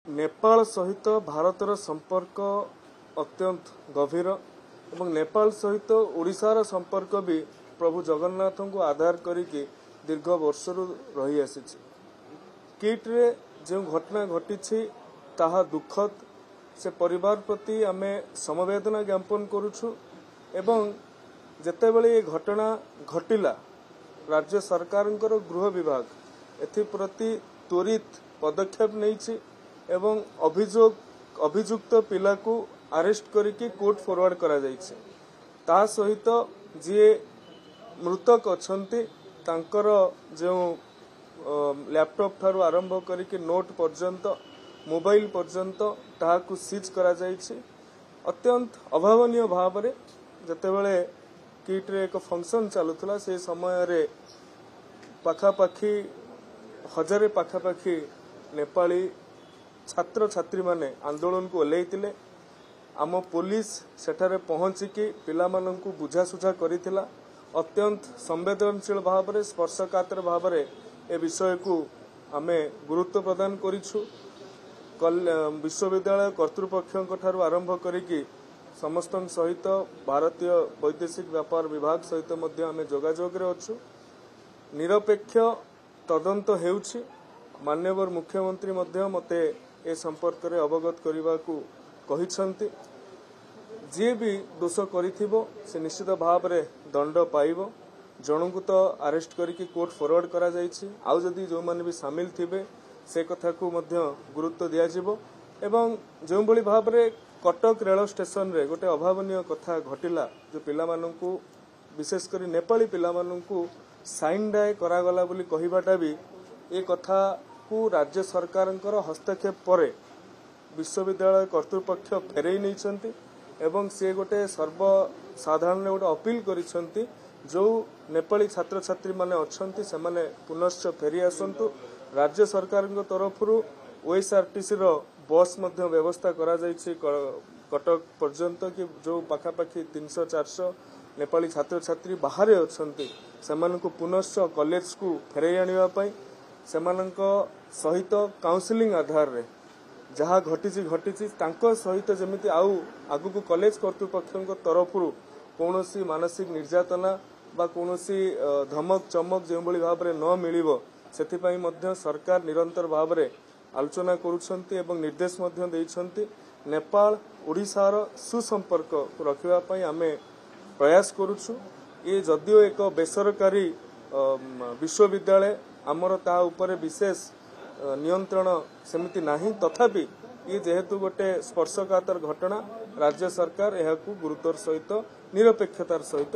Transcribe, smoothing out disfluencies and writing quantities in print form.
नेपाल सहित भारतर संपर्क अत्यंत गभीर एवं नेपाल सहित ओडिशार संपर्क भी प्रभु जगन्नाथ को आधार करिकी दीर्घ वर्षर रही आसी। किट्रे जो घटना घटी ताहा दुखद से परिवार प्रति आमे समवेदना ज्ञापन करुछु एवं जेतेबेले ये घटना घटिला राज्य सरकार गृह विभाग एप्रति त्वरित पदक्षेप नहीं एवं अभियुक्त पिला को अरेस्ट करके कोर्ट फॉरवर्ड करा जाइछे। ता सहित जी मृतक अछंती तांकर जो लैपटॉप ठारू आरंभ करके नोट पर्यंत मोबाइल पर्यंत ताहाकु सीज करा जाइछे। अत्यंत अभावनीय भाव में जेतेबेले किट्रे एक फंक्शन चलुला से समय रे पाखापाखी हजारे पाखापाखी नेपाली छात्र छात्री माने आंदोलन को ओल्लैतिले। आम पुलिस सेठारे पहुंचिकी पिला माननकु बुझासुझा करिथिला। अत्यंत संवेदनशील भाव में स्पर्शकातर भाव में ए विषय को आमे गुरुत्व प्रदान करिछु। विश्वविद्यालय कर्तृपक्ष ठारू आरंभ करिकी समस्त सहित भारतीय वैदेशिक व्यापार विभाग सहित मध्य आमे जोगाजोग रे अछु। निरपेक्ष तदंत हेउछि। माननीय मुख्यमंत्री मध्य मते ए संपर्क रे अवगत करने को कहिसंती। जी भी दोष करिथिबो से निश्चित भाव में दंड पाइबो। जनकु तो अरेस्ट करके कोर्ट फॉरवर्ड करा जाइछि। आउ जदि जो माने भी शामिल थिबे से कथा को मध्य गुरुत्व दिया जिवो। एवं जो भली भाव में कटक रेल स्टेशन रे गोटे अभावनीय कथा घटिला जो पिला माननकु विशेषकर नेपाली पिला माननकु साइन डाय करागला बोली कहिबाटा भी ए कथा को राज्य सरकार हस्तक्षेप पर विश्वविद्यालय कर्तृपक्ष फेरई नहीं एवं से गोटे सर्वसाधारण गोटे अपील करिसंती जो नेपाली छात्र छात्री माने अछंती से माने पुनश्च फेरी आसंतु। राज्य सरकार तरफ ओएसआरटीसी रो बस मध्य व्यवस्था करा जाइछि कटक पर्यंत कि जो पाखापाखी 300-400 नेपाली छात्र छात्री बाहर अछंती सेमानकु पुनश्च कॉलेज को फेरई आनिबा पई सेमानक सहित काउंसलिंग आधार रे जहाँ घटी सहित जमिति आउ आगु कॉलेज कर्तृपक्ष तरफ कौनसी मानसिक निर्यातना बा कौनसी धमक चमक जो भाव में न मिलिबो सेथिपाई मध्य सरकार निरंतर भाव में आलोचना करुछंती एवं निर्देश मध्य देइछंती। नेपाल ओडिशार सुसंपर्क रखिबा पई आमे प्रयास करुछु। ये जदियो एक बेसरकारी विश्वविद्यालय आमर ता उपरे विशेष नियंत्रण सेमिति नाही तथापि ये जेहेतु गोटे स्पर्शकातर घटना राज्य सरकार यह गुरुत्वर सहित निरपेक्षतार सहित